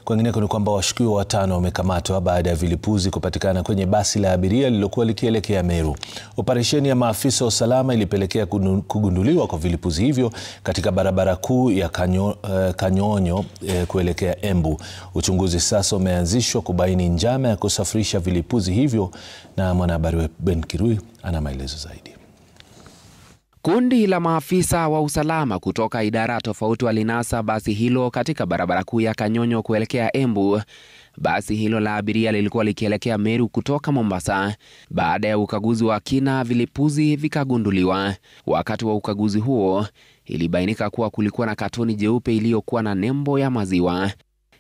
Kwingineko ni kwamba washukiwa 5 wamekamatwa baada ya vilipuzi kupatikana kwenye basi la abiria lililokuwa likielekea Meru. Operesheni ya maafisa wa usalama ilipelekea kugunduliwa kwa vilipuzi hivyo katika barabara kuu ya Kanyonyo kuelekea Embu. Uchunguzi sasa umeanzishwa kubaini njama ya kusafirisha vilipuzi hivyo, na mwanahabari wetu Ben Kirui ana maelezo zaidi. Kundi la maafisa wa usalama kutoka idara tofauti walinasa basi hilo katika barabara kuu ya Kanyonyo kuelekea Embu. Basi hilo la abiria lilikuwa likielekea Meru kutoka Mombasa. Baada ya ukaguzi wa kina, vilipuzi vikagunduliwa. Wakati wa ukaguzi huo, ilibainika kuwa kulikuwa na katoni jeupe iliyokuwa na nembo ya maziwa.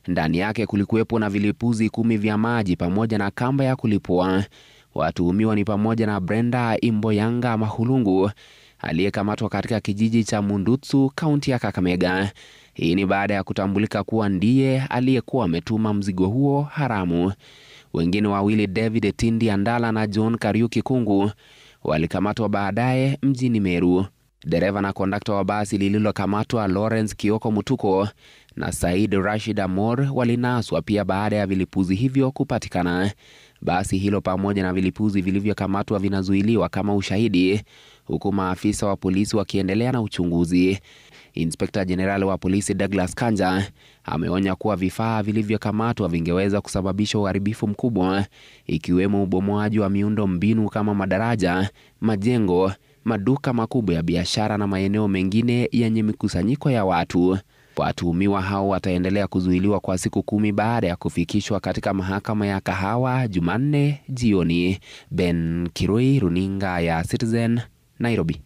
Ndani yake kulikuwepo na vilipuzi 10 vya maji pamoja na kamba ya kulipua. Watuhumiwa ni pamoja na Brenda Imboyanga Mahulungu aliyekamatwa katika kijiji cha Mundutsu, kaunti ya Kakamega. Hii ni baada ya kutambulika kuwa ndiye aliyekuwa ametuma mzigo huo haramu. Wengine wawili, David Etindi Andala na John Kariuki Kungu, walikamatwa baadaye mjini Meru. Dereva na kondakta wa basi lililokamatwa Lawrence Kioko Mutuko na Said Rashid Amor walinaswa pia baada ya vilipuzi hivyo kupatikana. Basi hilo pamoja na vilipuzi vilivyokamatwa vinazuiliwa kama ushahidi, huku maafisa wa polisi wakiendelea na uchunguzi. Inspekta Jenerali wa polisi Douglas Kanja ameonya kuwa vifaa vilivyokamatwa vingeweza kusababisha uharibifu mkubwa, ikiwemo ubomoaji wa miundo mbinu kama madaraja, majengo, maduka makubwa ya biashara na maeneo mengine yenye mikusanyiko ya watu. Watuhumiwa hao wataendelea kuzuiliwa kwa siku 10 baada ya kufikishwa katika mahakama ya Kahawa Jumanne jioni. Ben Kirui, runinga ya Citizen, Nairobi.